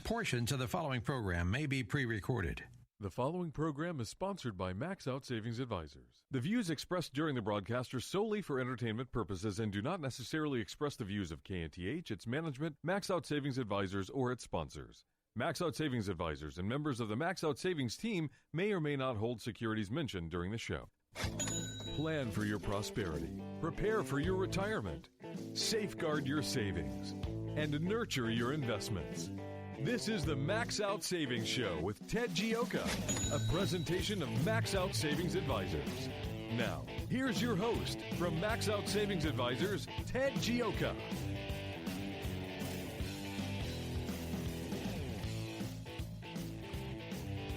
Portions of the following program may be pre-recorded. The following program is sponsored by Max Out Savings Advisors. The views expressed during the broadcast are solely for entertainment purposes and do not necessarily express the views of KNTH, its management, Max Out Savings Advisors, or its sponsors. Max Out Savings Advisors and members of the Max Out Savings team may or may not hold securities mentioned during the show. Plan for your prosperity, prepare for your retirement, safeguard your savings, and nurture your investments. This is the Max Out Savings Show with Ted Gioka, a presentation of Max Out Savings Advisors. Now, here's your host from Max Out Savings Advisors, Ted Gioka.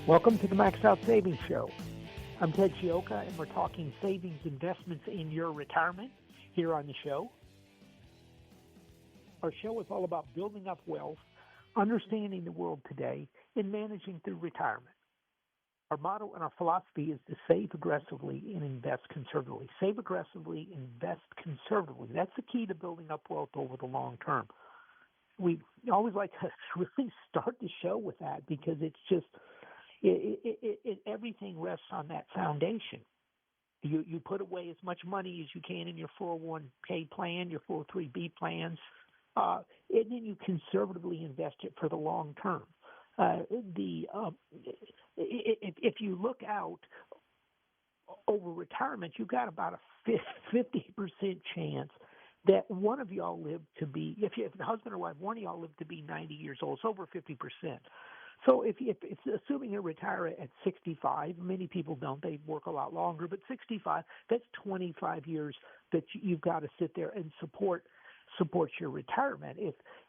Welcome to the Max Out Savings Show. I'm Ted Gioka, and we're talking savings investments in your retirement here on the show. Our show is all about building up wealth, understanding the world today, and managing through retirement. Our motto and our philosophy is to save aggressively and invest conservatively. Save aggressively, invest conservatively. That's the key to building up wealth over the long term. We always like to really start the show with that because it's just everything rests on that foundation. You put away as much money as you can in your 401k plan, your 403b plans, and then you conservatively invest it for the long term. If you look out over retirement, you've got about a 50% chance that one of y'all live to be, if the husband or wife, one of y'all live to be 90 years old. It's over 50%. So if assuming you retire at 65, many people don't, they work a lot longer, but 65, that's 25 years that you've got to sit there and support your retirement.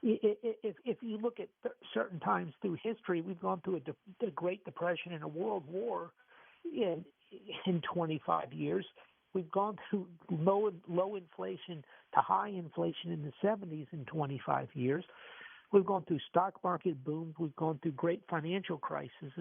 If you look at certain times through history, we've gone through a Great Depression and a World War in 25 years. We've gone through low inflation to high inflation in the 70s in 25 years. We've gone through stock market booms. We've gone through great financial crises,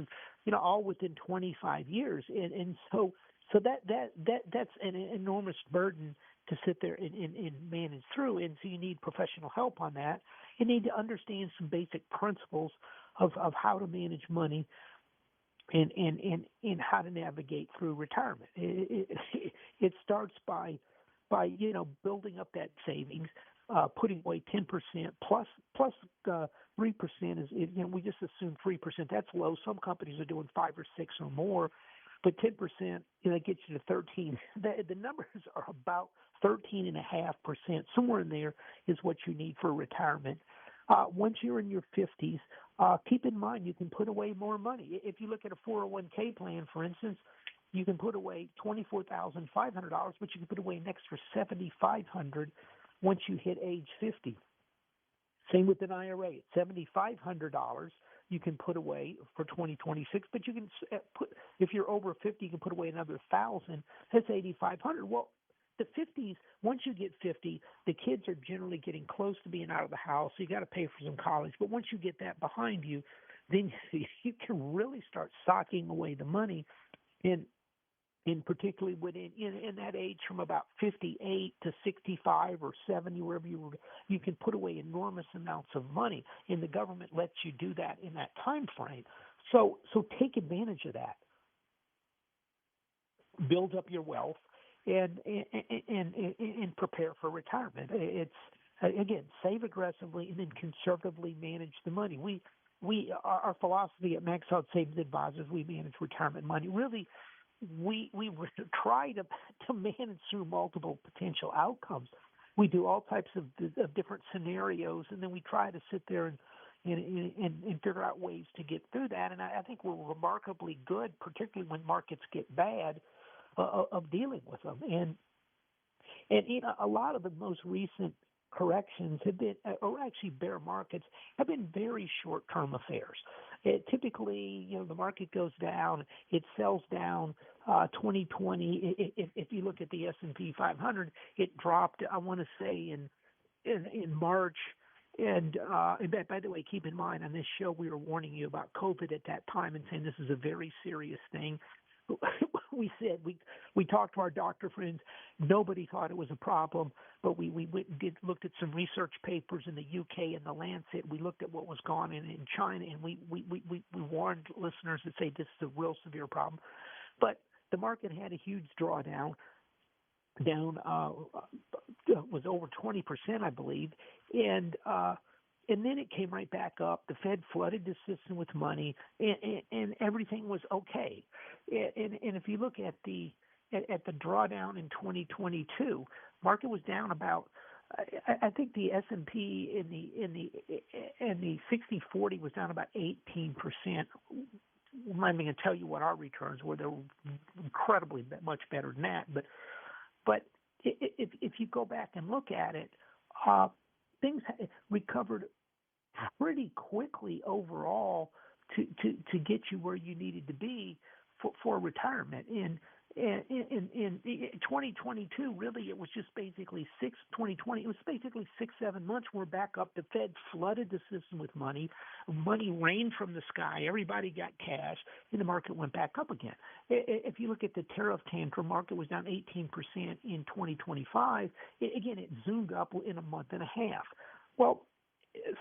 all within 25 years. And so that's an enormous burden to sit there and manage through. And so you need professional help on that. You need to understand some basic principles of how to manage money and how to navigate through retirement. It starts by building up that savings, putting away 10% plus 3% is, we just assume 3%. That's low. Some companies are doing 5 or 6 or more. But 10%, that gets you to 13. The numbers are about 13.5%. Somewhere in there is what you need for retirement. Once you're in your 50s, keep in mind you can put away more money. If you look at a 401k plan, for instance, you can put away $24,500, but you can put away an extra $7,500 once you hit age 50. Same with an IRA. At $7,500, you can put away for 2026, but you can if you're over 50, you can put away another $1,000. That's $8,500. Well, the 50s, once you get 50, the kids are generally getting close to being out of the house, so you got to pay for some college. But once you get that behind you, then you can really start socking away the money, and particularly in that age from about 58 to 65 or 70, wherever you can put away enormous amounts of money, and the government lets you do that in that time frame. So take advantage of that. Build up your wealth and prepare for retirement. It's again, save aggressively and then conservatively manage the money. Our philosophy at Max Out Savings Advisors, we manage retirement money. Really, we try to manage through multiple potential outcomes. We do all types of different scenarios, and then we try to sit there and figure out ways to get through that. And I think we're remarkably good, particularly when markets get bad, of dealing with them. And a lot of the most recent corrections have been, or actually bear markets, have been very short-term affairs. Typically, the market goes down, it sells down. 2020, if you look at the S&P 500, it dropped, I want to say, in March. And by the way, keep in mind, on this show, we were warning you about COVID at that time and saying this is a very serious thing. we said we talked to our doctor friends. Nobody thought it was a problem, but we went and looked at some research papers in the UK and the Lancet. We looked at what was going on in China, and we warned listeners that say this is a real severe problem. But the market had a huge drawdown, down was over 20%, I believe, and then it came right back up. The Fed flooded the system with money, and everything was okay. And if you look at the drawdown in 2022, market was down about. I think the S&P in the 60/40 was down about 18%. I'm not even going to tell you what our returns were. They're incredibly much better than that. But if you go back and look at it, things recovered pretty quickly overall to get you where you needed to be for retirement. In 2022, really, it was just basically 2020. It was basically 6-7 months. We're back up. The Fed flooded the system with money. Money rained from the sky. Everybody got cash, and the market went back up again. If you look at the tariff tantrum, market was down 18% in 2025. Again, it zoomed up in a month and a half. Well,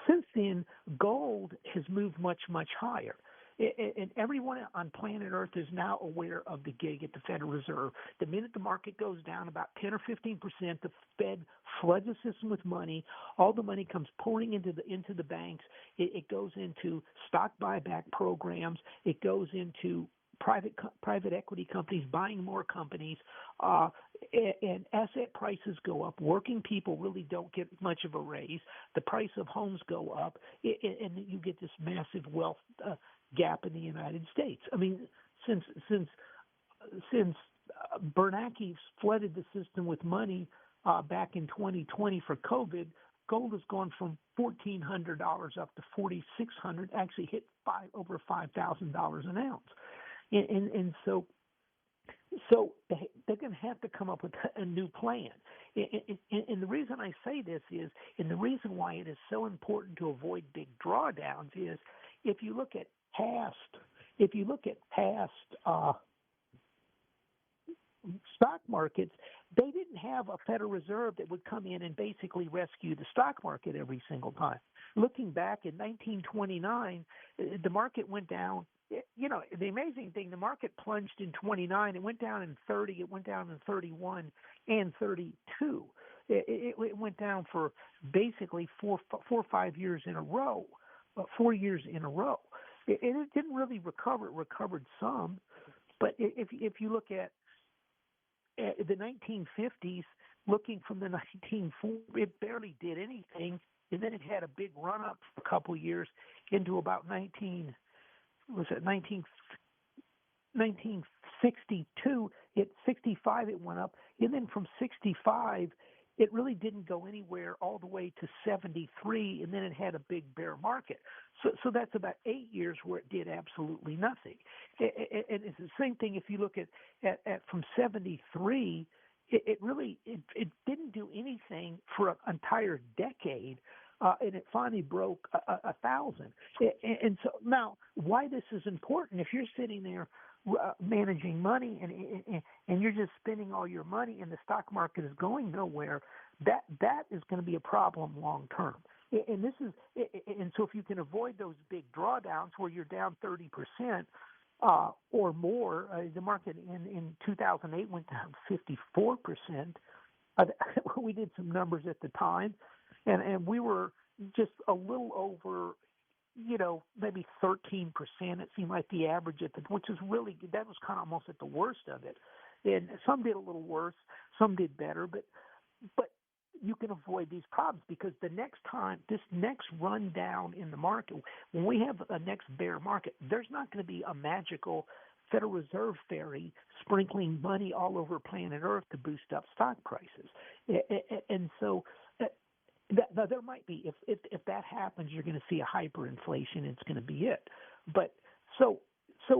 since then, gold has moved much, much higher. And everyone on planet Earth is now aware of the gig at the Federal Reserve. The minute the market goes down about 10 or 15%, the Fed floods the system with money. All the money comes pouring into the banks. It goes into stock buyback programs. It goes into private equity companies buying more companies, and asset prices go up. Working people really don't get much of a raise. The price of homes go up, and you get this massive wealth gap in the United States. I mean, since Bernanke flooded the system with money back in 2020 for COVID, gold has gone from $1,400 up to $4,600. Actually hit over $5,000 an ounce. And so they're going to have to come up with a new plan. And the reason I say this is, and the reason why it is so important to avoid big drawdowns is, if you look at past stock markets, they didn't have a Federal Reserve that would come in and basically rescue the stock market every single time. Looking back in 1929, the market went down. You know, the amazing thing, the market plunged in 29. It went down in 30. It went down in 31 and 32. It went down for basically 4 or 5 years in a row, 4 years in a row. It didn't really recover. It recovered some. But if you look at the 1950s, looking from the 1940s, it barely did anything. And then it had a big run up for a couple of years into about 1962, at 65 it went up, and then from 65 it really didn't go anywhere all the way to 73, and then it had a big bear market. So that's about 8 years where it did absolutely nothing. And it's the same thing if you look at from 73, it really didn't do anything for an entire decade. And it finally broke 1,000. And so now, why this is important? If you're sitting there managing money and you're just spending all your money and the stock market is going nowhere, that is going to be a problem long term. And so if you can avoid those big drawdowns where you're down 30% or more, the market in 2008 went down 54%. We did some numbers at the time. And we were just a little over, maybe 13%. It seemed like the average which is really, that was kind of almost at the worst of it. And some did a little worse, some did better, but you can avoid these problems because the next time, this next rundown in the market, when we have a next bear market, there's not going to be a magical Federal Reserve fairy sprinkling money all over planet Earth to boost up stock prices. And so there might be, if that happens, you're going to see a hyperinflation. It's going to be it. But so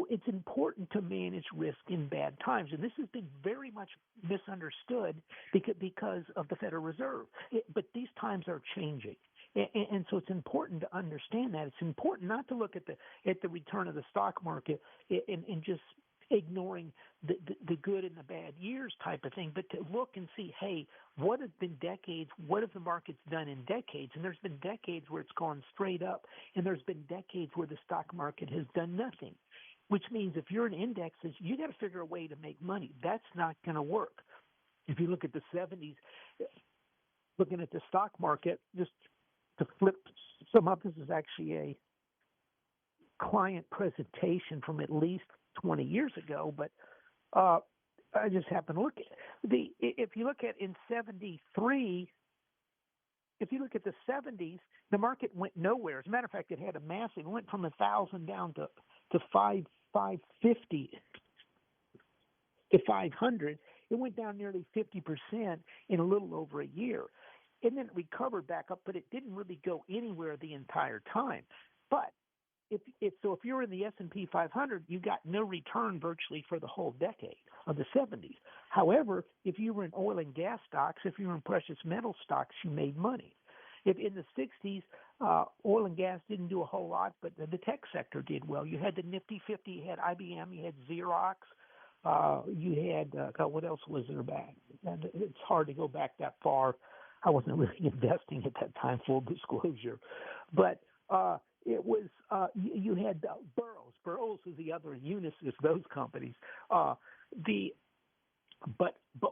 it's important to manage risk in bad times, and this has been very much misunderstood because of the Federal Reserve. But these times are changing, and so it's important to understand that. It's important not to look at the return of the stock market and just ignoring the good and the bad years type of thing, but to look and see, hey, what have been decades? What have the markets done in decades? And there's been decades where it's gone straight up, and there's been decades where the stock market has done nothing, which means if you're in indexes, you got to figure a way to make money. That's not going to work. If you look at the 70s, looking at the stock market, just to flip some up, this is actually a client presentation from at least 20 years ago, but I just happened to look at if you look at in 73, if you look at the 70s, the market went nowhere. As a matter of fact, it had a massive, it went from 1,000 down to 550 to 500. It went down nearly 50% in a little over a year. And then it recovered back up, but it didn't really go anywhere the entire time. But if you're in the S&P 500, you got no return virtually for the whole decade of the 70s. However, if you were in oil and gas stocks, if you were in precious metal stocks, you made money. If in the 60s, oil and gas didn't do a whole lot, but the tech sector did well. You had the Nifty 50, you had IBM, you had Xerox, you had what else was there back? And it's hard to go back that far. I wasn't really investing at that time, full disclosure, but it was you had Burroughs. Burroughs was the other, Unisys, those companies. But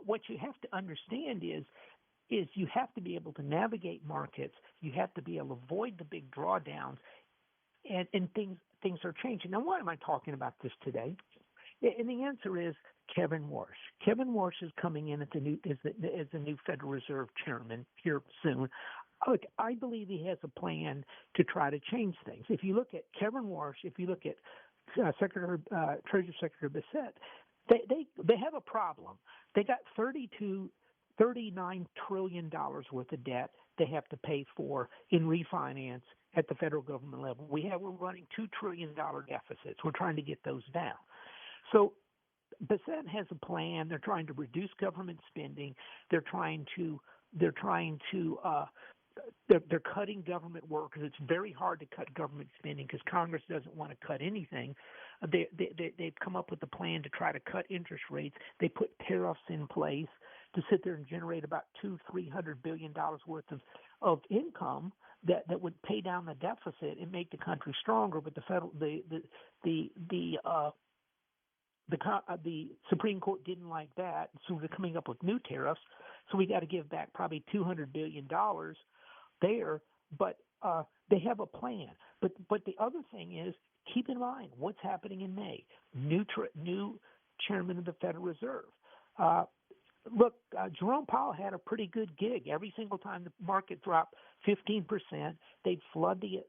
what you have to understand is you have to be able to navigate markets. You have to be able to avoid the big drawdowns, and things are changing. Now, why am I talking about this today? And the answer is Kevin Warsh. Kevin Warsh is coming in as the new Federal Reserve Chairman here soon. Look, I believe he has a plan to try to change things. If you look at Kevin Warsh, if you look at Treasury Secretary Bissett, they have a problem. They got $39 trillion worth of debt they have to pay for in refinance at the federal government level. We're running $2 trillion deficits. We're trying to get those down. So Bissett has a plan. They're trying to reduce government spending. They're cutting government work because it's very hard to cut government spending because Congress doesn't want to cut anything. They've come up with a plan to try to cut interest rates. They put tariffs in place to sit there and generate about $200-300 billion worth of income that would pay down the deficit and make the country stronger. But the Supreme Court didn't like that, so they're coming up with new tariffs. So we got to give back probably $200 billion there, but they have a plan. But the other thing is, keep in mind what's happening in May. New chairman of the Federal Reserve. Look, Jerome Powell had a pretty good gig. Every single time the market dropped 15%, they'd flood the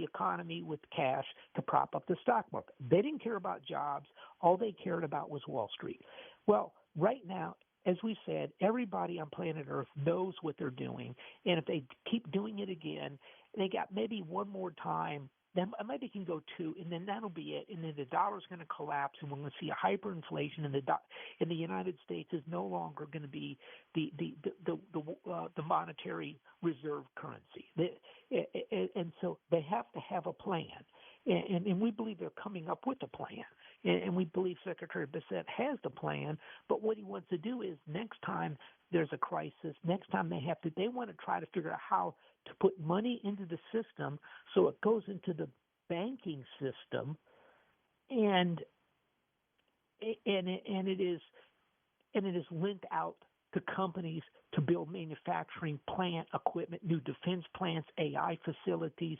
economy with cash to prop up the stock market. They didn't care about jobs. All they cared about was Wall Street. Well, right now, as we said, everybody on planet Earth knows what they're doing. And if they keep doing it again, they got maybe one more time, then maybe can go two, and then that'll be it. And then the dollar's going to collapse, and we're going to see a hyperinflation, and the United States is no longer going to be the monetary reserve currency. And so they have to have a plan, and we believe they're coming up with a plan, and we believe Secretary Bissett has the plan. But what he wants to do is next time there's a crisis, next time they want to try to figure out how to put money into the system so it goes into the banking system, and it is linked out to companies to build manufacturing plant equipment, new defense plants, AI facilities,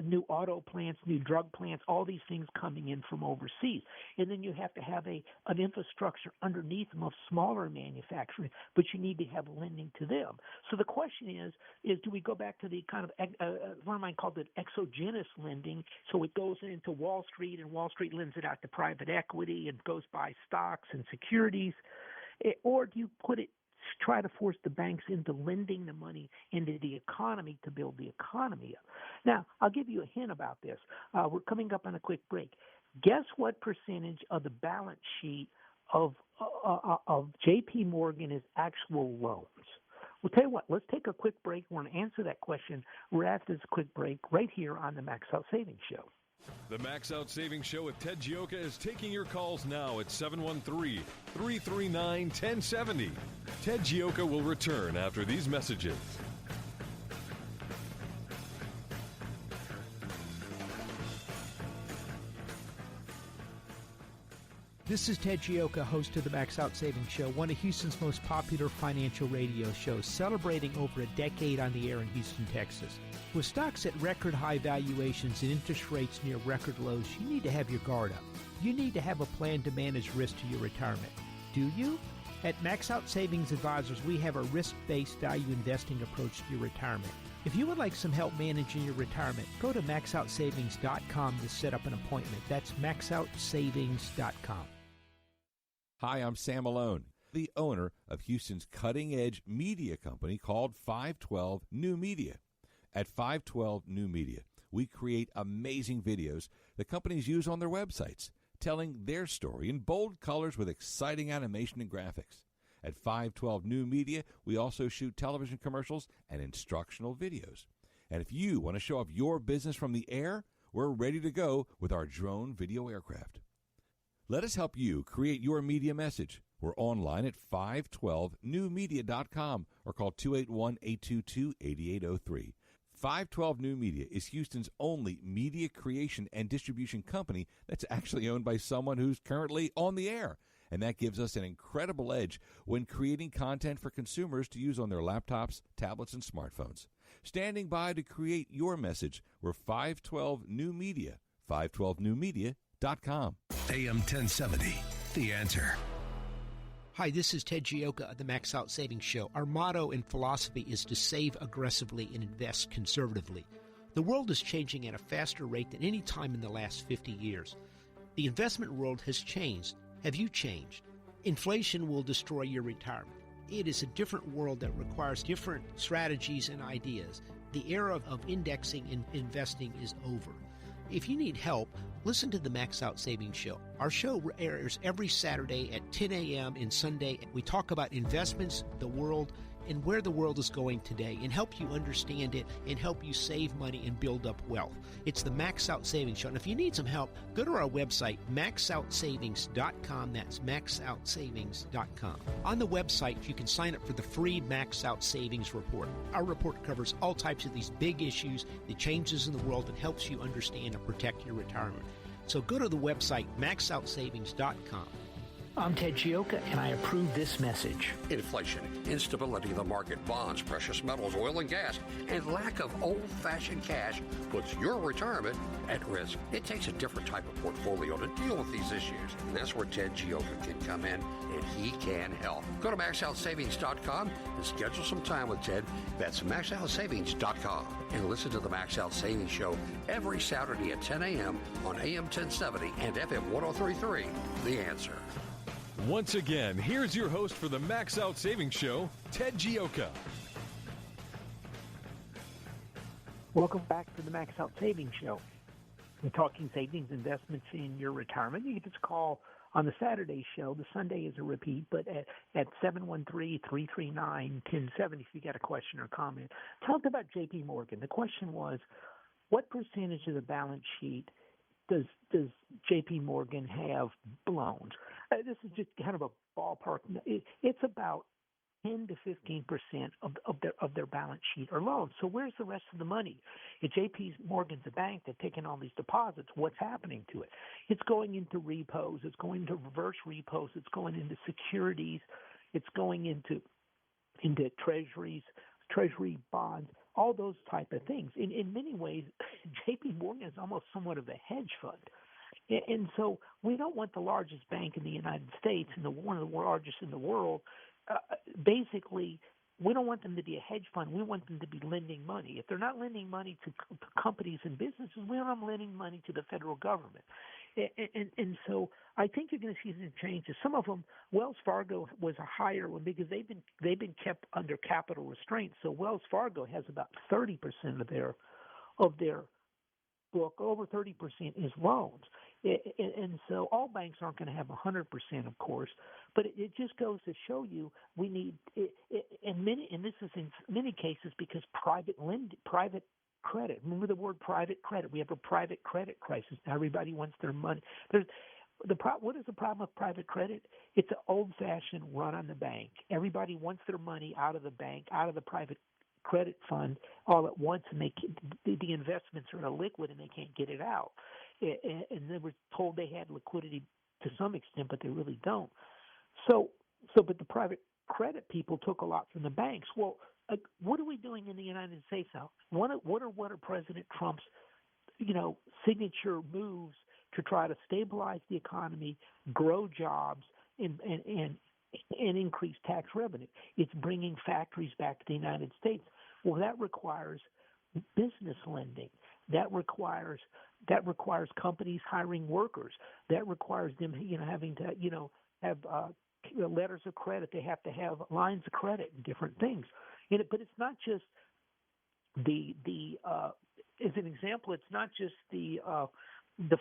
new auto plants, new drug plants, all these things coming in from overseas. And then you have to have an infrastructure underneath them of smaller manufacturing, but you need to have lending to them. So the question is do we go back to the kind of, one of mine called it exogenous lending, so it goes into Wall Street and Wall Street lends it out to private equity and goes buy stocks and securities, or do you try to force the banks into lending the money into the economy to build the economy up? Now, I'll give you a hint about this. We're coming up on a quick break. Guess what percentage of the balance sheet of J.P. Morgan is actual loans? We'll tell you what, let's take a quick break. We're going to answer that question right after this quick break right here on the Max Out Savings Show. The Max Out Savings Show with Ted Gioka is taking your calls now at 713-339-1070. Ted Gioka will return after these messages. This is Ted Gioka, host of the Max Out Savings Show, one of Houston's most popular financial radio shows, celebrating over a decade on the air in Houston, Texas. With stocks at record high valuations and interest rates near record lows, you need to have your guard up. You need to have a plan to manage risk to your retirement. Do you? At Max Out Savings Advisors, we have a risk-based value investing approach to your retirement. If you would like some help managing your retirement, go to maxoutsavings.com to set up an appointment. That's maxoutsavings.com. Hi, I'm Sam Malone, the owner of Houston's cutting-edge media company called 512 New Media. At 512 New Media, we create amazing videos that companies use on their websites, telling their story in bold colors with exciting animation and graphics. At 512 New Media, we also shoot television commercials and instructional videos. And if you want to show off your business from the air, we're ready to go with our drone video aircraft. Let us help you create your media message. We're online at 512newmedia.com or call 281-822-8803. 512 New Media is Houston's only media creation and distribution company that's actually owned by someone who's currently on the air. And that gives us an incredible edge when creating content for consumers to use on their laptops, tablets, and smartphones. Standing by to create your message, we're 512 New Media, 512newmedia.com. AM 1070, The Answer. Hi, this is Ted Gioka of the Max Out Savings Show. Our motto and philosophy is to save aggressively and invest conservatively. The world is changing at a faster rate than any time in the last 50 years. The investment world has changed. Have you changed? Inflation will destroy your retirement. It is a different world that requires different strategies and ideas. The era of indexing and investing is over. If you need help, listen to the Max Out Savings Show. Our show airs every Saturday at 10 a.m. and Sunday. We talk about investments, the world, and where the world is going today, and help you understand it and help you save money and build up wealth. It's the Max Out Savings Show. And if you need some help, go to our website, maxoutsavings.com. That's maxoutsavings.com. On the website, you can sign up for the free Max Out Savings Report. Our report covers all types of these big issues, the changes in the world, and helps you understand and protect your retirement. So go to the website, maxoutsavings.com. I'm Ted Gioka, and I approve this message. Inflation, instability of the market, bonds, precious metals, oil and gas, and lack of old-fashioned cash puts your retirement at risk. It takes a different type of portfolio to deal with these issues. And that's where Ted Gioka can come in, and he can help. Go to maxoutsavings.com and schedule some time with Ted. That's maxoutsavings.com. And listen to the Max Out Savings Show every Saturday at 10 a.m. on AM 1070 and FM 1033. The Answer. Once again, here's your host for the Max Out Savings Show, Ted Gioka. Welcome back to the Max Out Savings Show. We're talking savings, investments in your retirement. You can just call on the Saturday show. The Sunday is a repeat, but at 713-339-1070 if you got a question or comment. Talked about J.P. Morgan. The question was, what percentage of the balance sheet does J.P. Morgan have loans? This is just kind of a ballpark. It's about 10 to 15% of their balance sheet are loans. So where's the rest of the money? If J.P. Morgan's a bank, they're taking all these deposits. What's happening to it? It's going into repos. It's going into reverse repos. It's going into securities. It's going into treasuries, treasury bonds, all those type of things. In many ways, J.P. Morgan is almost somewhat of a hedge fund. And so we don't want the largest bank in the United States and one of the largest in the world. Basically, we don't want them to be a hedge fund. We want them to be lending money. If they're not lending money to companies and businesses, we want them lending money to the federal government. And so I think you're going to see some changes. Some of them, Wells Fargo was a higher one because they've been kept under capital restraint. So Wells Fargo has about 30% of their book. Over 30% is loans. And so all banks aren't going to have 100%, of course, but it just goes to show you we need and this is in many cases because private credit. Remember the word private credit. We have a private credit crisis. Now everybody wants their money. What is the problem with private credit? It's an old-fashioned run on the bank. Everybody wants their money out of the bank, out of the private credit fund all at once, and the investments are illiquid and they can't get it out. And they were told they had liquidity to some extent, but they really don't. But the private credit people took a lot from the banks. Well, what are we doing in the United States now? What are President Trump's, signature moves to try to stabilize the economy, grow jobs, and increase tax revenue? It's bringing factories back to the United States. Well, that requires business lending. That requires companies hiring workers. That requires them, having to, have letters of credit. They have to have lines of credit and different things. But it's not just as an example, it's not just the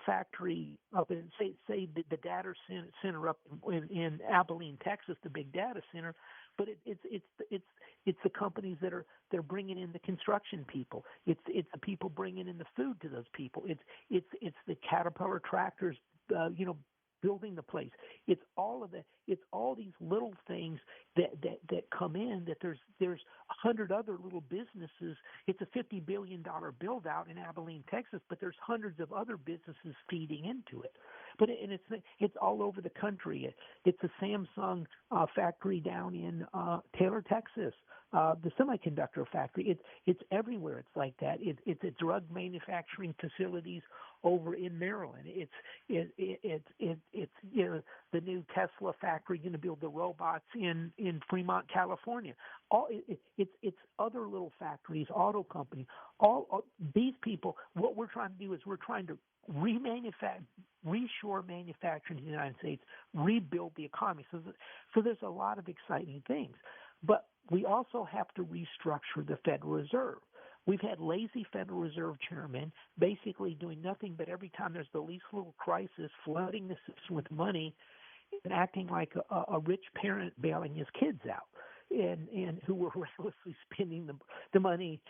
factory up in say the data center up in Abilene, Texas, the big data center, but it's the companies they're bringing in the construction people. It's the people bringing in the food to those people. It's the Caterpillar tractors, building the place. It's all these little things that come in. That there's 100 other little businesses. It's a $50 billion build out in Abilene, Texas, but there's hundreds of other businesses feeding into it. But it's all over the country. It's a Samsung factory down in Taylor, Texas. The semiconductor factory. It's everywhere. It's like that. It's a drug manufacturing facilities over in Maryland. It's the new Tesla factory going to build the robots in Fremont, California. It's other little factories, auto companies. All these people. What we're trying to do is we're trying to reshore manufacturing in the United States, rebuild the economy. So there's a lot of exciting things, but we also have to restructure the Federal Reserve. We've had lazy Federal Reserve chairmen basically doing nothing but every time there's the least little crisis, flooding the system with money and acting like a rich parent bailing his kids out, and who were recklessly spending the money,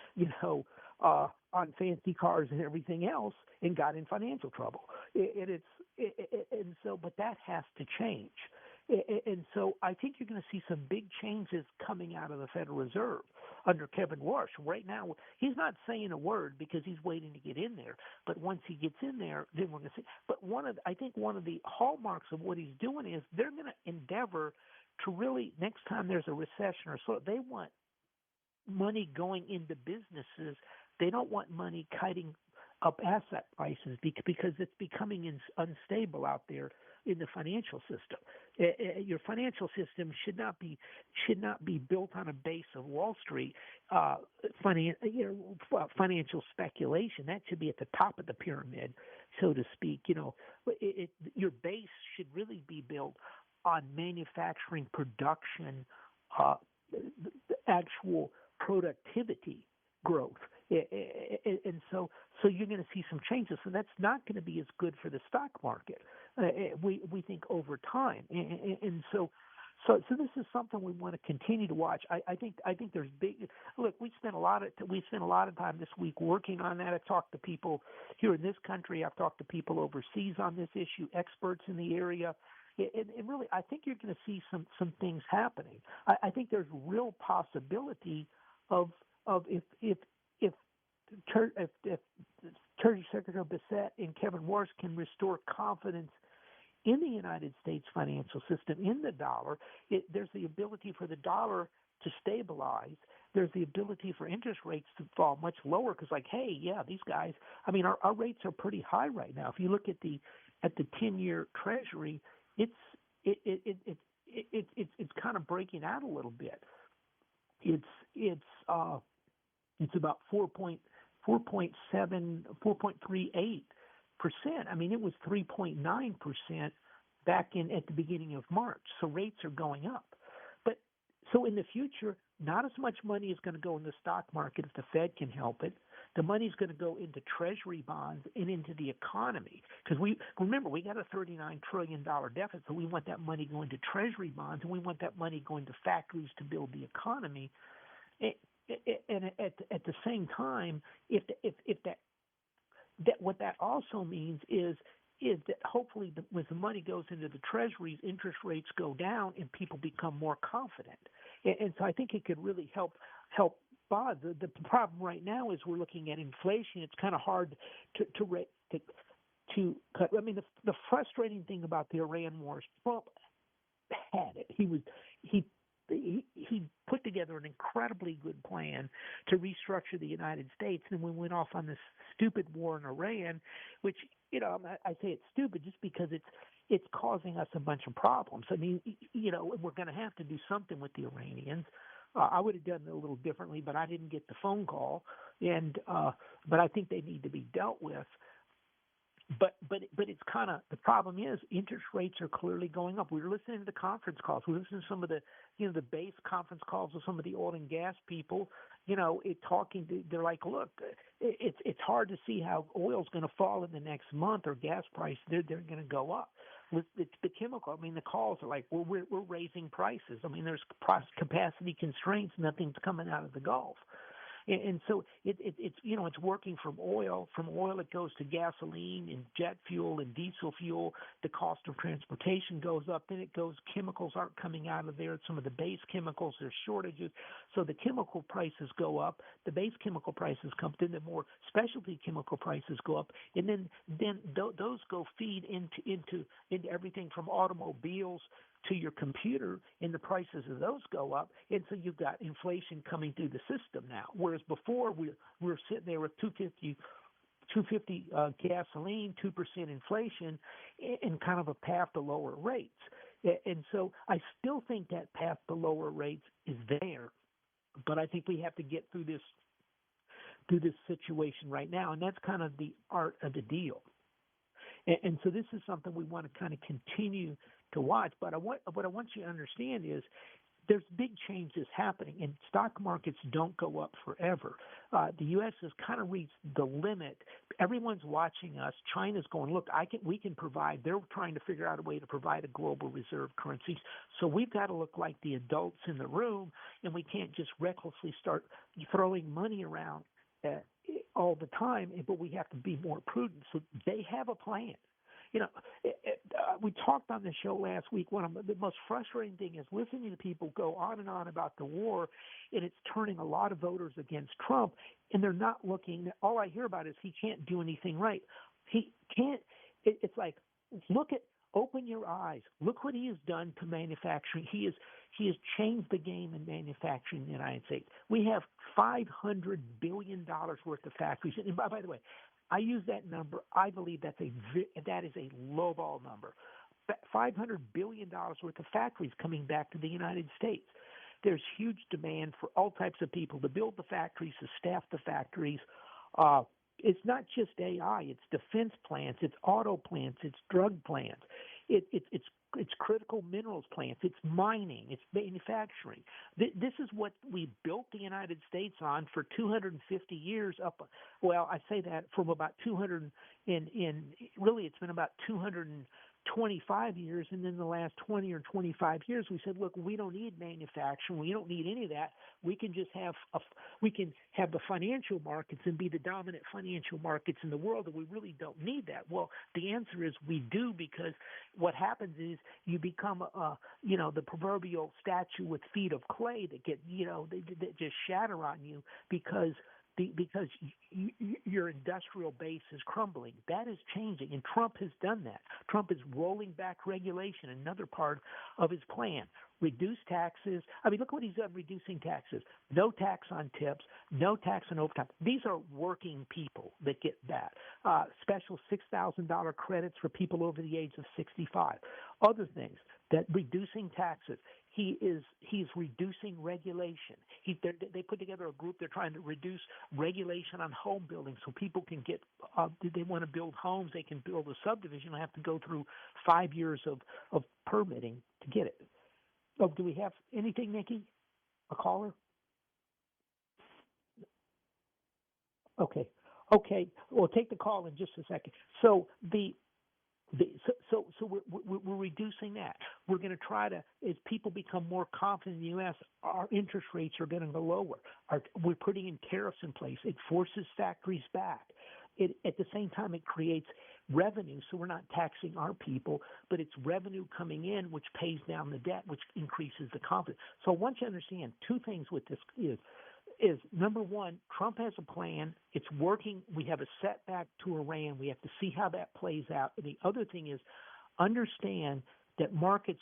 on fancy cars and everything else, and got in financial trouble. But that has to change. And so I think you're going to see some big changes coming out of the Federal Reserve under Kevin Warsh. Right now, he's not saying a word because he's waiting to get in there. But once he gets in there, then we're going to see. But I think one of the hallmarks of what he's doing is they're going to endeavor to really, next time there's a recession or so, they want money going into businesses. They don't want money kiting up asset prices because it's becoming unstable out there in the financial system. Your financial system should not be built on a base of Wall Street financial speculation. That should be at the top of the pyramid, so to speak. Your base should really be built on manufacturing, production, actual productivity growth. And so you're going to see some changes. So that's not going to be as good for the stock market. We think over time. And so this is something we want to continue to watch. I think there's big. Look, we spent a lot of time this week working on that. I've talked to people here in this country. I've talked to people overseas on this issue, experts in the area. And really, I think you're going to see some things happening. I think there's real possibility of if Treasury Secretary Bissett and Kevin Warsh can restore confidence in the United States financial system, in the dollar, there's the ability for the dollar to stabilize. There's the ability for interest rates to fall much lower because, these guys. I mean, our rates are pretty high right now. If you look at the 10-year Treasury, it's kind of breaking out a little bit. It's about 4.38%. I mean, it was 3.9% back at the beginning of March. So rates are going up. But so in the future, not as much money is going to go in the stock market if the Fed can help it. The money is going to go into Treasury bonds and into the economy. Because we got a $39 trillion deficit. So we want that money going to Treasury bonds, and we want that money going to factories to build the economy. and at the same time, if that what that also means is that hopefully when the money goes into the treasuries, interest rates go down and people become more confident. And so I think it could really help bonds. The problem right now is we're looking at inflation. It's kind of hard to cut. I mean, the frustrating thing about the Iran war is Trump had it. He put together an incredibly good plan to restructure the United States, and then we went off on this stupid war in Iran, which, I say it's stupid just because it's causing us a bunch of problems. I mean, we're going to have to do something with the Iranians. I would have done it a little differently, but I didn't get the phone call, but I think they need to be dealt with. But it's kind of, the problem is interest rates are clearly going up. We were listening to the conference calls. We listened to some of the the base conference calls of some of the oil and gas people. They're like, look, it's hard to see how oil's going to fall in the next month, or gas prices they're going to go up. With the chemical, I mean, the calls are like, well, we're raising prices. I mean, there's capacity constraints. Nothing's coming out of the Gulf. And so it's working from oil. From oil, it goes to gasoline and jet fuel and diesel fuel. The cost of transportation goes up. Then it goes, chemicals aren't coming out of there. Some of the base chemicals, there's shortages. So the chemical prices go up. The base chemical prices come. Then the more specialty chemical prices go up. And then those go feed into everything from automobiles to your computer, and the prices of those go up, and so you've got inflation coming through the system now. Whereas before we were sitting there with $2.50 gasoline, 2% inflation, and kind of a path to lower rates. And so I still think that path to lower rates is there, but I think we have to get through this situation right now, and that's kind of the art of the deal. And so this is something we want to kind of continue to watch. But what I want you to understand is there's big changes happening, and stock markets don't go up forever. The U.S. has kind of reached the limit. Everyone's watching us. China's going, look, we can provide. They're trying to figure out a way to provide a global reserve currency. So we've got to look like the adults in the room, and we can't just recklessly start throwing money around all the time, but we have to be more prudent. So they have a plan. We talked on the show last week. One of the most frustrating thing is listening to people go on and on about the war, and it's turning a lot of voters against Trump, and they're not looking. All I hear about is he can't do anything right. He can't. It's like, open your eyes. Look what he has done to manufacturing. He has changed the game in manufacturing in the United States. We have $500 billion worth of factories. And by the way, I use that number. I believe that is a lowball number. $500 billion worth of factories coming back to the United States. There's huge demand for all types of people to build the factories, to staff the factories. It's not just AI. It's defense plants. It's auto plants. It's drug plants. It's critical minerals plants. It's mining. It's manufacturing. This is what we built the United States on for 250 years up. Well, I say that from about 200 really it's been about 225 years, and then the last 20 or 25 years we said, look, we don't need manufacturing. We don't need any of that. We can just have the financial markets and be the dominant financial markets in the world, and we really don't need that. Well, the answer is we do, because what happens is you become the proverbial statue with feet of clay that get they just shatter on you because your industrial base is crumbling. That is changing, and Trump has done that. Trump is rolling back regulation, another part of his plan. Reduce taxes. I mean, look what he's done reducing taxes. No tax on tips, no tax on overtime. These are working people that get that. Special $6,000 credits for people over the age of 65. Other things, that reducing taxes. He's reducing regulation. They put together a group. They're trying to reduce regulation on home building so people can get. They want to build homes. They can build a subdivision. They have to go through 5 years of permitting to get it. Oh, do we have anything, Nikki? A caller? Okay. We'll take the call in just a second. So we're reducing that. We're going to try to, as people become more confident in the U.S., our interest rates are going to go lower. We're putting in tariffs in place. It forces factories back. At the same time, it creates revenue, so we're not taxing our people, but it's revenue coming in, which pays down the debt, which increases the confidence. So I want you to understand two things with this is number one, Trump has a plan. It's working. We have a setback to Iran. We have to see how that plays out. And the other thing is understand that markets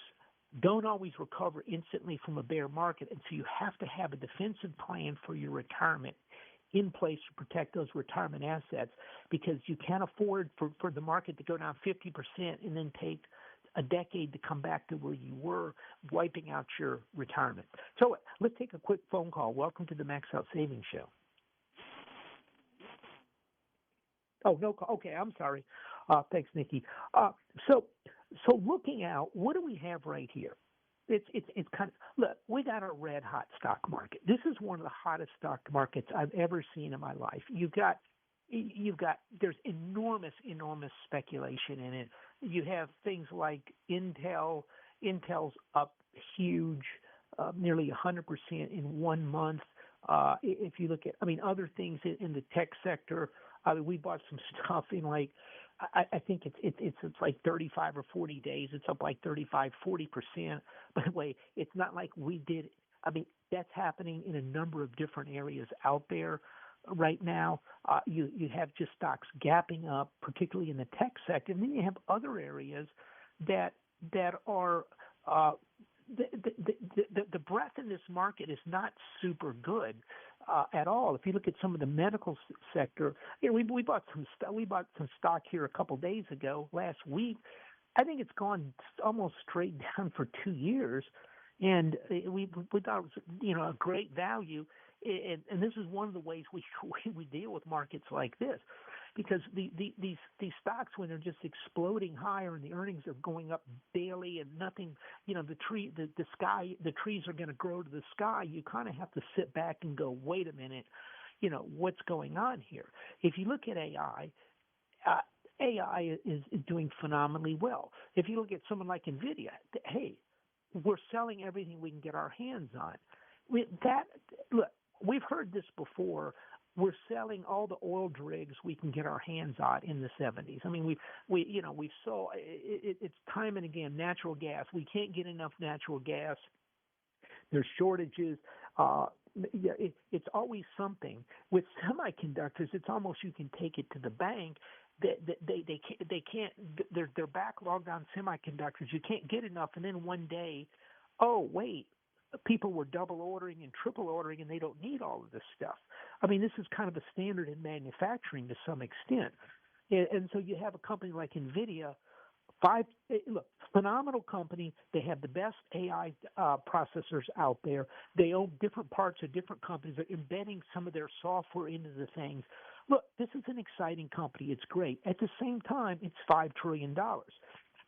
don't always recover instantly from a bear market, and so you have to have a defensive plan for your retirement in place to protect those retirement assets, because you can't afford for the market to go down 50% and then take a decade to come back to where you were, wiping out your retirement. So let's take a quick phone call. Welcome to the Max Out Savings Show. Oh, no. Okay, I'm sorry. Thanks, Nikki. So looking out, what do we have right here? It's kind of, look, we got a red hot stock market. This is one of the hottest stock markets I've ever seen in my life. There's enormous speculation in it. You have things like Intel's up huge, nearly 100% in 1 month. If you look at, other things in the tech sector, we bought some stuff in like, I think it's like 35 or 40 days. It's up like 35, 40%. By the way, it's not like we did. That's happening in a number of different areas out there right now. You have just stocks gapping up, particularly in the tech sector. And then you have other areas that are the breadth in this market is not super good at all. If you look at some of the medical sector, we bought some stock here a couple days ago, last week. I think it's gone almost straight down for 2 years, and we thought it was a great value. And this is one of the ways we deal with markets like this, because these stocks, when they're just exploding higher and the earnings are going up daily and nothing, the trees are going to grow to the sky. You kind of have to sit back and go, wait a minute, what's going on here? If you look at AI, AI is doing phenomenally well. If you look at someone like NVIDIA, hey, we're selling everything we can get our hands on. Look, we've heard this before. We're selling all the oil rigs we can get our hands on in the 70s. We saw it's time and again natural gas. We can't get enough natural gas. There's shortages. It's always something. With semiconductors, it's almost you can take it to the bank. They can't. They're backlogged on semiconductors. You can't get enough, and then one day, oh wait, people were double ordering and triple ordering, and they don't need all of this stuff. This is kind of a standard in manufacturing to some extent. And so you have a company like NVIDIA, phenomenal company. They have the best AI processors out there. They own different parts of different companies. They're embedding some of their software into the things. Look, this is an exciting company. It's great. At the same time, it's $5 trillion.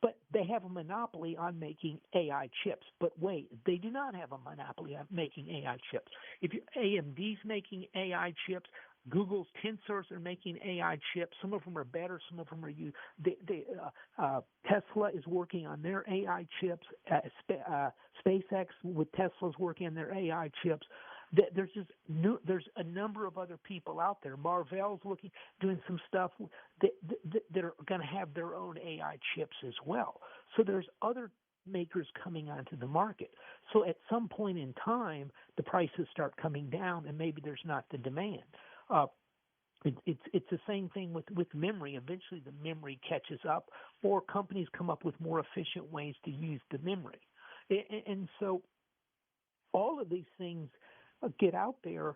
But they have a monopoly on making AI chips. But wait, they do not have a monopoly on making AI chips. AMD's making AI chips, Google's Tensors are making AI chips. Some of them are better, some of them are used. Tesla is working on their AI chips. SpaceX with Tesla's working on their AI chips. There's a number of other people out there. Marvell's doing some stuff that are going to have their own AI chips as well. So there's other makers coming onto the market. So at some point in time, the prices start coming down, and maybe there's not the demand. It's the same thing with memory. Eventually, the memory catches up, or companies come up with more efficient ways to use the memory, and so all of these things get out there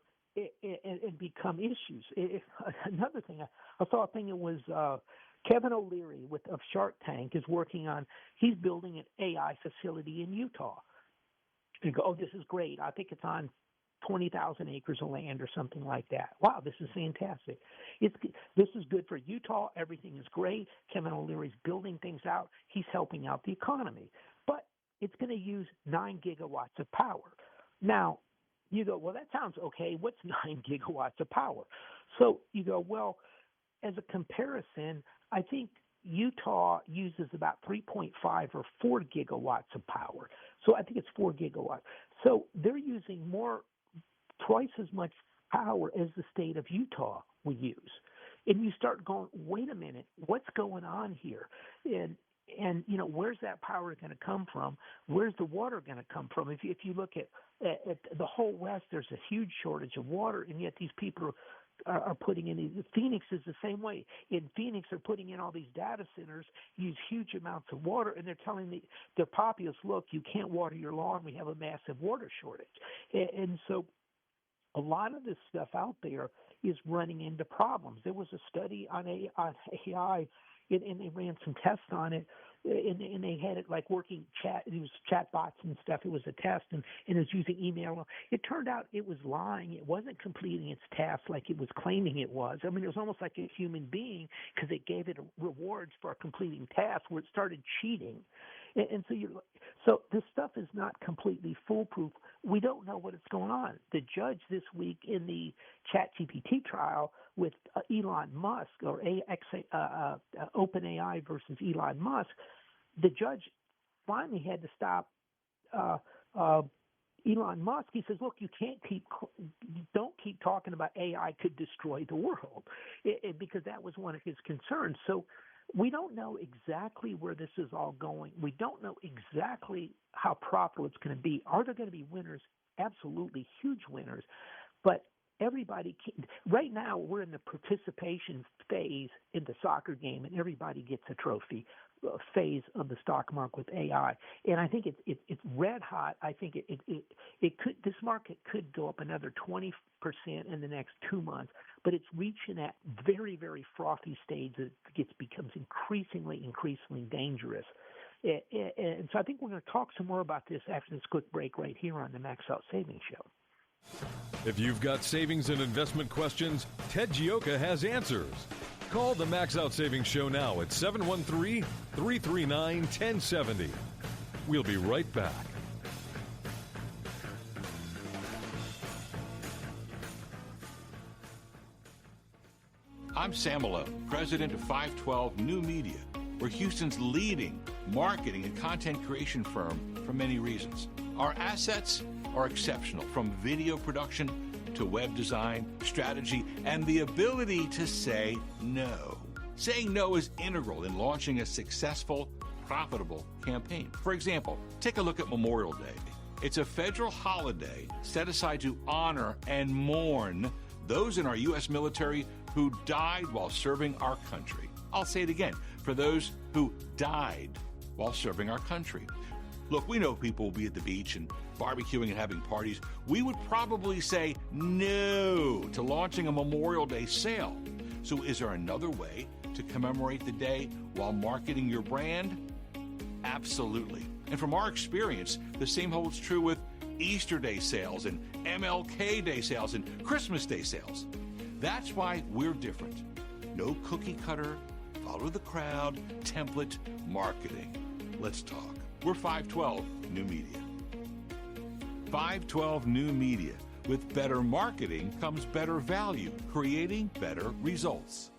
and become issues. Another thing, I saw a thing. It was Kevin O'Leary of Shark Tank is working on. He's building an AI facility in Utah. You go, oh, this is great. I think it's on 20,000 acres of land or something like that. Wow, this is fantastic. This is good for Utah. Everything is great. Kevin O'Leary's building things out. He's helping out the economy. But it's going to use 9 gigawatts of power. Now, you go, well, that sounds okay. What's 9 gigawatts of power? So you go, well, as a comparison, I think Utah uses about 3.5 or 4 gigawatts of power. So I think it's 4 gigawatts. So they're using twice as much power as the state of Utah will use. And you start going, wait a minute, what's going on here? And where's that power going to come from? Where's the water going to come from? If you look at the whole West, there's a huge shortage of water, and yet these people are putting in. Phoenix is the same way. In Phoenix, they're putting in all these data centers, use huge amounts of water, and they're telling the populace, look, you can't water your lawn. We have a massive water shortage. And so a lot of this stuff out there is running into problems. There was a study on AI, and they ran some tests on it, and they had it like working chat. It was chat bots and stuff. It was a test, and it was using email. It turned out it was lying. It wasn't completing its task like it was claiming it was. I mean, it was almost like a human being because it gave it rewards for completing tasks where it started cheating. And so this stuff is not completely foolproof. We don't know what is going on. The judge this week in the ChatGPT trial with Elon Musk, or OpenAI versus Elon Musk, the judge finally had to stop Elon Musk. He says, look, don't keep talking about AI could destroy the world, because that was one of his concerns. So we don't know exactly where this is all going. We don't know exactly how profitable it's going to be. Are there going to be winners? Absolutely huge winners. But everybody right now we're in the participation phase in the soccer game, and everybody gets a trophy phase of the stock market with AI. And I think it's red hot. I think it could, this market could go up another 20% in the next 2 months, but it's reaching that very, very frothy stage that becomes increasingly dangerous. And so I think we're going to talk some more about this after this quick break right here on the Max Out Savings Show. If you've got savings and investment questions, Ted Gioka has answers. Call the Max Out Savings Show now at 713-339-1070. We'll be right back. I'm Sam Malone, president of 512 New Media. We're Houston's leading marketing and content creation firm for many reasons. Our assets are exceptional, from video production to web design, strategy, and the ability to say no. Saying no is integral in launching a successful, profitable campaign. For example, take a look at Memorial Day. It's a federal holiday set aside to honor and mourn those in our U.S. military who died while serving our country. I'll say it again, for those who died while serving our country. Look, we know people will be at the beach and barbecuing and having parties. We would probably say no to launching a Memorial Day sale. So is there another way to commemorate the day while marketing your brand? Absolutely. And from our experience, the same holds true with Easter Day sales and MLK Day sales and Christmas Day sales. That's why we're different. No cookie cutter, follow the crowd, template marketing. Let's talk. We're 512 New Media. 512 New Media. With better marketing comes better value, creating better results.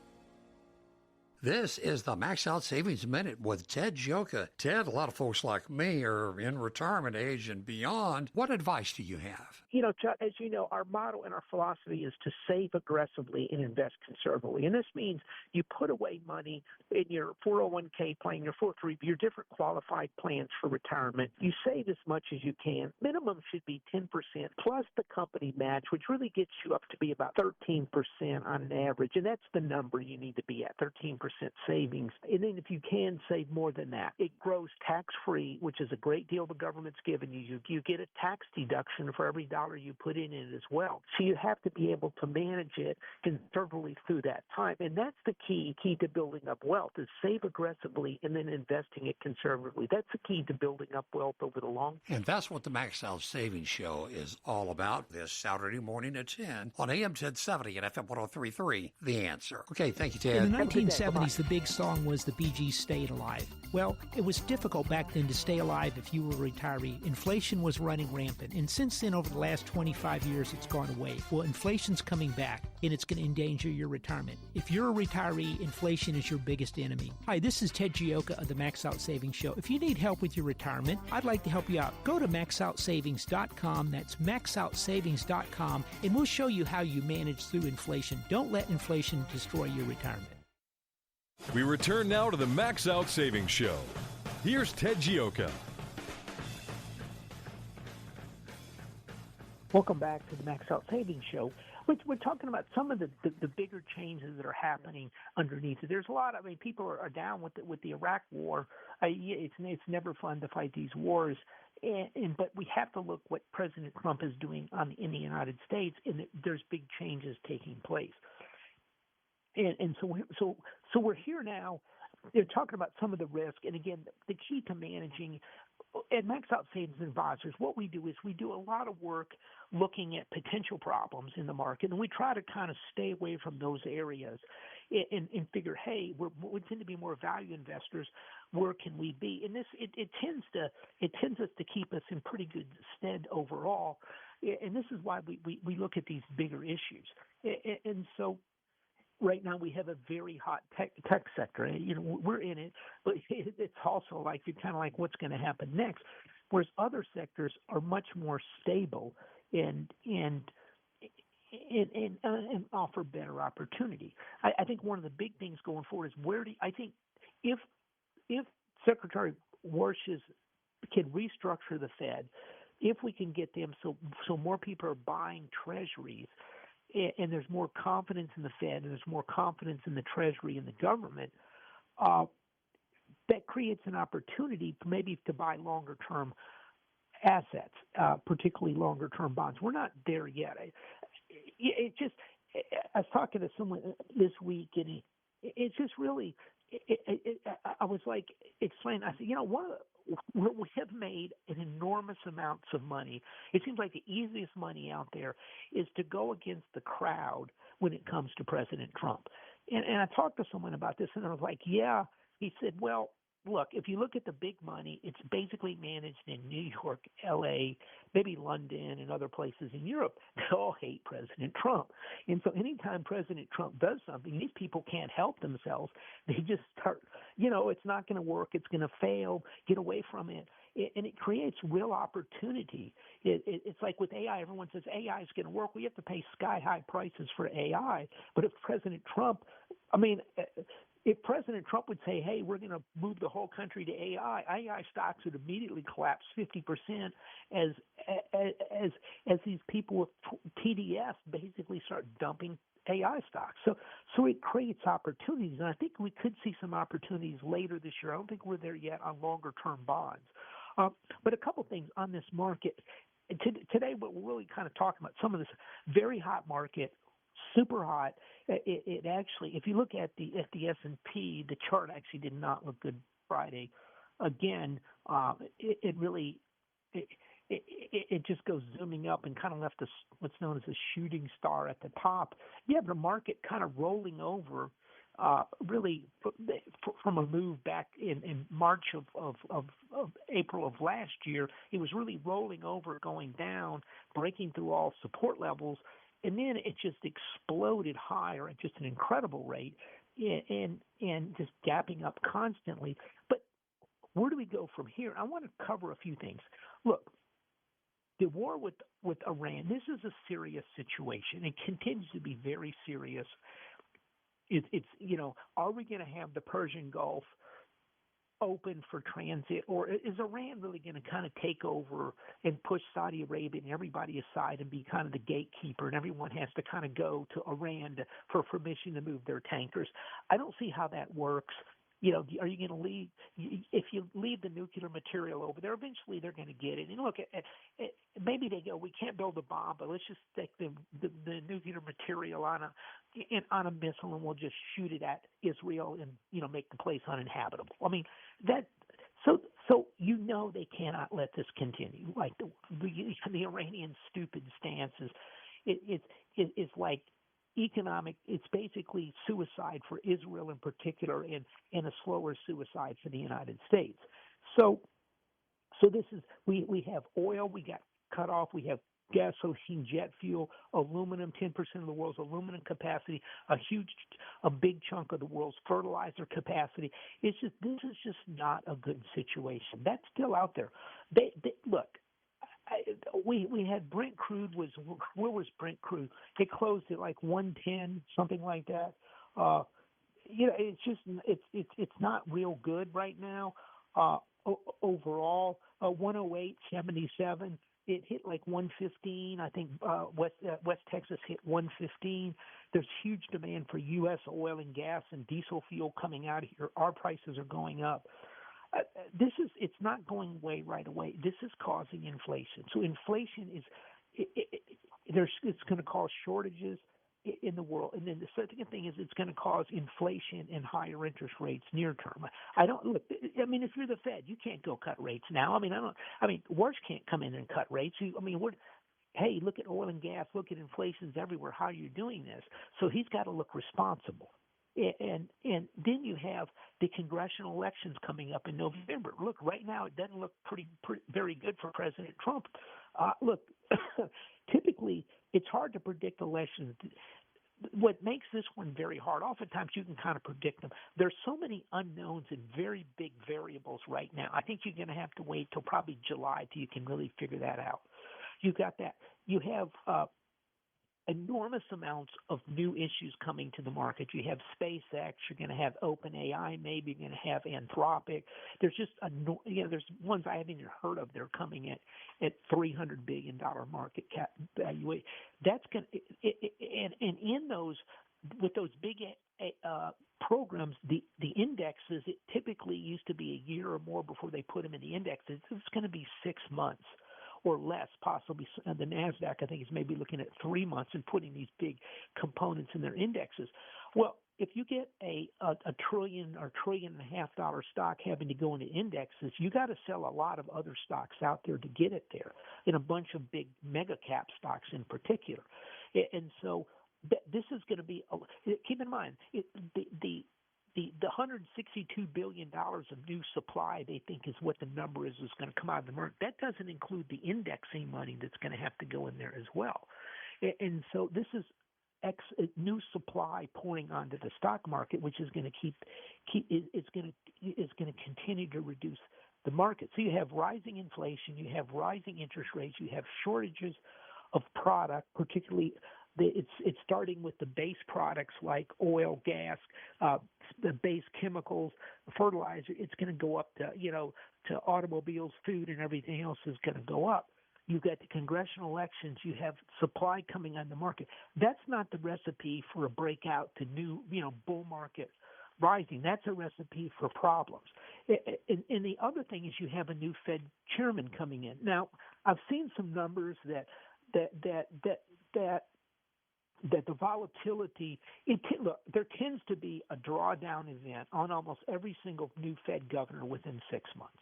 This is the Max Out Savings Minute with Ted Gioka. Ted, a lot of folks like me are in retirement age and beyond. What advice do you have? Chuck, as you know, our motto and our philosophy is to save aggressively and invest conservatively. And this means you put away money in your 401k plan, your 403, your different qualified plans for retirement. You save as much as you can. Minimum should be 10% plus the company match, which really gets you up to be about 13% on an average. And that's the number you need to be at, 13% savings. And then if you can save more than that, it grows tax-free, which is a great deal the government's given you. You get a tax deduction for every dollar you put in it as well. So you have to be able to manage it conservatively through that time. And that's the key to building up wealth, is save aggressively and then investing it conservatively. That's the key to building up wealth over the long term. And that's what the Max Out Savings Show is all about this Saturday morning at 10 on AM 1070 and FM 103.3, The Answer. Okay, thank you, Ted. In the 1970s, the big song was the Bee Gees' Stayed Alive. Well, it was difficult back then to stay alive if you were a retiree. Inflation was running rampant, and since then, over the last 25 years, it's gone away. Well, inflation's coming back, and it's going to endanger your retirement. If you're a retiree, inflation is your biggest enemy. Hi, this is Ted Gioka of the Max Out Savings Show. If you need help with your retirement, I'd like to help you out. Go to maxoutsavings.com. That's maxoutsavings.com, and we'll show you how you manage through inflation. Don't let inflation destroy your retirement. We return now to the Max Out Savings Show. Here's Ted Gioka. Welcome back to the Max Out Savings Show. We're talking about some of the bigger changes that are happening underneath it. There's a lot. I mean, people are down with the Iraq War. It's never fun to fight these wars, but we have to look what President Trump is doing in the United States, and there's big changes taking place. And so we're here now. They're talking about some of the risk, and again, the key to managing at Max Out Savings Advisors. What we do is we do a lot of work looking at potential problems in the market, and we try to kind of stay away from those areas and figure, hey, we tend to be more value investors. Where can we be? And it tends us to keep us in pretty good stead overall. And this is why we look at these bigger issues. And so. Right now, we have a very hot tech sector. You know, we're in it, but it's also like you're kind of like, what's going to happen next? Whereas other sectors are much more stable and offer better opportunity. I think one of the big things going forward is I think if Secretary Warsh can restructure the Fed, if we can get them so more people are buying treasuries. And there's more confidence in the Fed, and there's more confidence in the Treasury and the government, that creates an opportunity maybe to buy longer-term assets, particularly longer-term bonds. We're not there yet. I was talking to someone this week, and it's just really I was like explaining. I said, we have made an enormous amounts of money. It seems like the easiest money out there is to go against the crowd when it comes to President Trump. And I talked to someone about this, and I was like, yeah. He said, well, look, if you look at the big money, it's basically managed in New York, L.A., maybe London and other places in Europe. They all hate President Trump. And so anytime President Trump does something, these people can't help themselves. They just start, it's not going to work. It's going to fail. Get away from it. And it creates real opportunity. It's like with AI, everyone says AI is going to work. We have to pay sky-high prices for AI. But if President Trump, if President Trump would say, hey, we're going to move the whole country to AI stocks would immediately collapse 50% as these people with TDS basically start dumping AI stocks. So it creates opportunities, and I think we could see some opportunities later this year. I don't think we're there yet on longer-term bonds. But a couple things on this market. Today, what we're really kind of talking about, some of this very hot market, super hot. It actually, if you look at the S&P, the chart actually did not look good Friday. Again, it really it just goes zooming up and kind of left what's known as a shooting star at the top. You have the market kind of rolling over. Really from a move back in March of April of last year, it was really rolling over, going down, breaking through all support levels, and then it just exploded higher at just an incredible rate, and just gapping up constantly. But where do we go from here? I want to cover a few things. Look, the war with Iran, this is a serious situation. It continues to be very serious. It's are we going to have the Persian Gulf open for transit, or is Iran really going to kind of take over and push Saudi Arabia and everybody aside and be kind of the gatekeeper, and everyone has to kind of go to Iran for permission to move their tankers? I don't see how that works. Are you going to leave? If you leave the nuclear material over there, eventually they're going to get it. And look, maybe they go, we can't build a bomb, but let's just stick the nuclear material on a missile, and we'll just shoot it at Israel and make the place uninhabitable. I mean that. So they cannot let this continue. Like the Iranian stupid stance is like economic. It's basically suicide for Israel in particular, and a slower suicide for the United States. So this is we have oil. We got cut off. We have gasoline, jet fuel, aluminum, 10% of the world's aluminum capacity, a big chunk of the world's fertilizer capacity. This is just not a good situation. That's still out there. Look, we had Brent crude where was Brent crude? It closed at like 110, something like that. It's just it's not real good right now. Overall, 108.77. It hit like 115. I think West Texas hit 115. There's huge demand for U.S. oil and gas and diesel fuel coming out of here. Our prices are going up. It's not going away right away. This is causing inflation. So inflation it's going to cause shortages in the world. And then the second thing is it's going to cause inflation and higher interest rates near term. If you're the Fed, you can't go cut rates now. Worse can't come in and cut rates. Hey, look at oil and gas, look at inflation's everywhere. How are you doing this? So he's got to look responsible. And then you have the congressional elections coming up in November. Look, right now it doesn't look very good for President Trump. Typically it's hard to predict elections. What makes this one very hard, oftentimes you can kind of predict them. There's so many unknowns and very big variables right now. I think you're going to have to wait till probably July till you can really figure that out. You got that. You have enormous amounts of new issues coming to the market. You have SpaceX, you're going to have OpenAI, maybe you're going to have Anthropic. There's just there's ones I haven't even heard of. They're coming at $300 billion market cap valuation. That's going to, and in those, with those big programs, the indexes, it typically used to be a year or more before they put them in the indexes. It's going to be 6 months or less, possibly. The NASDAQ, I think, is maybe looking at 3 months and putting these big components in their indexes. Well, if you get a trillion or $1.5 trillion stock having to go into indexes, you got to sell a lot of other stocks out there to get it there, and a bunch of big mega cap stocks in particular. And so this is going to be – keep in mind, the $162 billion of new supply they think is what the number is going to come out of the market. That doesn't include the indexing money that's going to have to go in there as well. And so this is new supply pouring onto the stock market, which is going to continue to reduce the market. So you have rising inflation, you have rising interest rates, you have shortages of product, particularly it's starting with the base products like oil, gas, the base chemicals, fertilizer. It's going to go up to automobiles, food, and everything else is going to go up. You've got the congressional elections. You have supply coming on the market. That's not the recipe for a breakout to new, bull market rising. That's a recipe for problems. And the other thing is you have a new Fed chairman coming in. Now, I've seen some numbers that the volatility, there tends to be a drawdown event on almost every single new Fed governor within 6 months.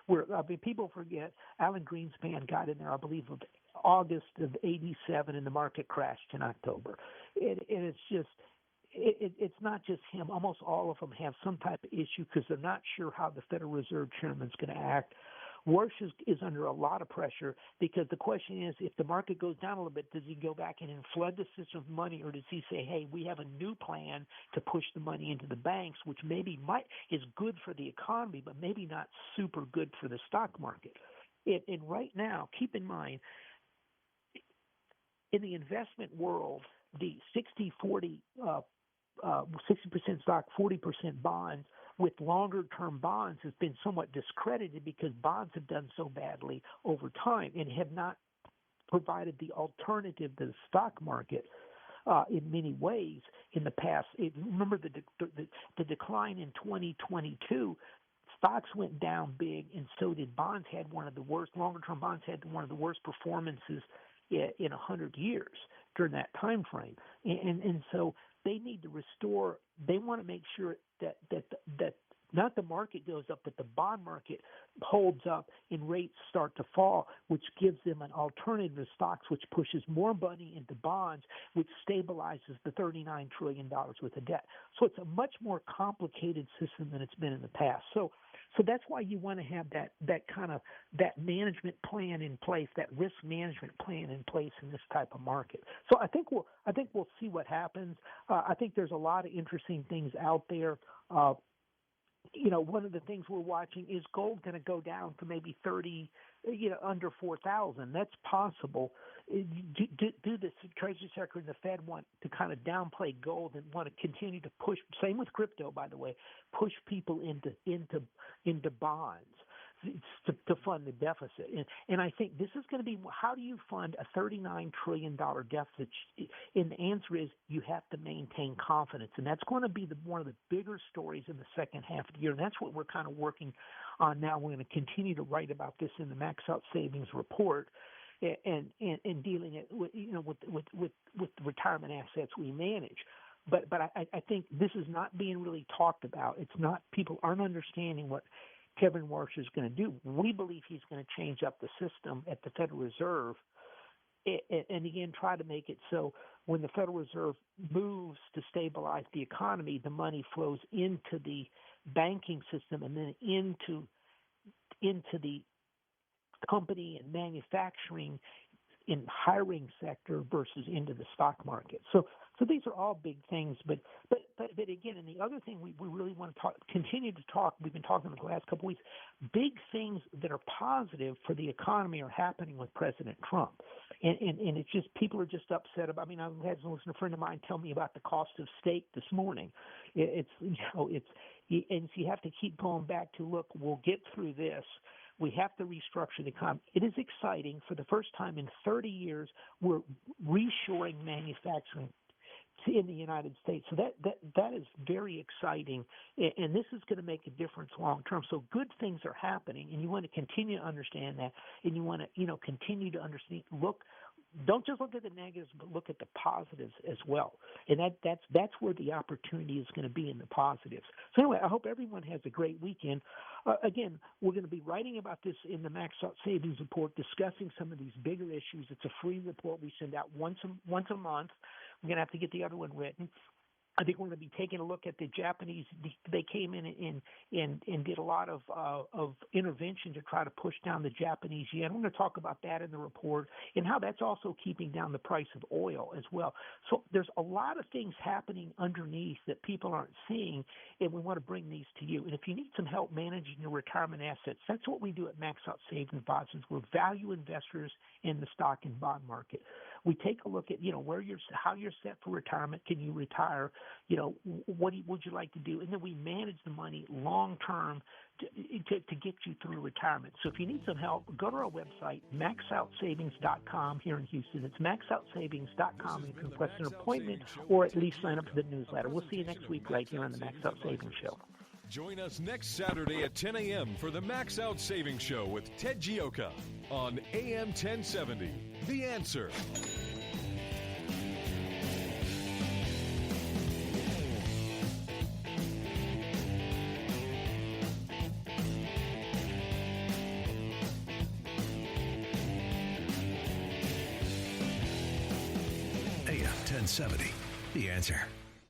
Where people forget Alan Greenspan got in there, I believe, of August of '87, and the market crashed in October. And it's just, it's not just him. Almost all of them have some type of issue because they're not sure how the Federal Reserve chairman's going to act. Warsh is under a lot of pressure because the question is, if the market goes down a little bit, does he go back in and flood the system with money, or does he say, hey, we have a new plan to push the money into the banks, which maybe is good for the economy, but maybe not super good for the stock market. And right now, keep in mind, in the investment world, the 60% stock, 40% bonds, with longer-term bonds has been somewhat discredited because bonds have done so badly over time and have not provided the alternative to the stock market in many ways in the past. Remember the decline in 2022, stocks went down big, and so did bonds. Longer-term bonds had one of the worst performances in 100 years during that time frame. And so they need to restore. They want to make sure that not the market goes up, but the bond market holds up and rates start to fall, which gives them an alternative to stocks, which pushes more money into bonds, which stabilizes the $39 trillion worth of debt. So it's a much more complicated system than it's been in the past. So that's why you want to have that management plan in place, that risk management plan in place in this type of market. So I think we'll see what happens. I think there's a lot of interesting things out there. One of the things we're watching is gold going to go down to maybe 30, under 4,000. That's possible. Do the Treasury Secretary and the Fed want to kind of downplay gold and want to continue to push? Same with crypto, by the way. Push people into bonds to fund the deficit. And I think this is going to be, how do you fund a $39 trillion deficit? And the answer is you have to maintain confidence. And that's going to be one of the bigger stories in the second half of the year. And that's what we're kind of working on now. We're going to continue to write about this in the Max Out Savings Report and dealing it with the retirement assets we manage. But I think this is not being really talked about. It's not, people aren't understanding what Kevin Warsh is going to do. We believe he's going to change up the system at the Federal Reserve and again try to make it so when the Federal Reserve moves to stabilize the economy, the money flows into the banking system and then into the company and manufacturing in hiring sector versus into the stock market. So these are all big things, but again, and the other thing we really want to continue to talk, we've been talking the last couple of weeks, big things that are positive for the economy are happening with President Trump. And it's just, people are just upset about, I had a friend of mine tell me about the cost of steak this morning. And so you have to keep going back to, look, we'll get through this. We have to restructure the economy. It is exciting. For the first time in 30 years, we're reshoring manufacturing in the United States. So that is very exciting, and this is going to make a difference long term. So good things are happening, and you want to continue to understand that, and you want to continue to understand. Don't just look at the negatives, but look at the positives as well. And that's where the opportunity is going to be, in the positives. So anyway, I hope everyone has a great weekend. Again, we're going to be writing about this in the Max Out Savings Report, discussing some of these bigger issues. It's a free report we send out once a month. We're going to have to get the other one written. I think we're going to be taking a look at the Japanese. They came in and did a lot of intervention to try to push down the Japanese yen. I'm going to talk about that in the report and how that's also keeping down the price of oil as well. So there's a lot of things happening underneath that people aren't seeing, and we want to bring these to you. And if you need some help managing your retirement assets, that's what we do at Max Out Savings Advisors. We're value investors in the stock and bond market. We take a look at how you're set for retirement. Can you retire? What would you like to do? And then we manage the money long term to get you through retirement. So if you need some help, go to our website, maxoutsavings.com here in Houston. It's maxoutsavings.com. You can request an appointment or at least sign up for the newsletter. We'll see you next week right here on the Max Out Savings Show. Join us next Saturday at 10 a.m. for the Max Out Savings Show with Ted Gioka on AM 1070. The Answer. AM 1070. The Answer.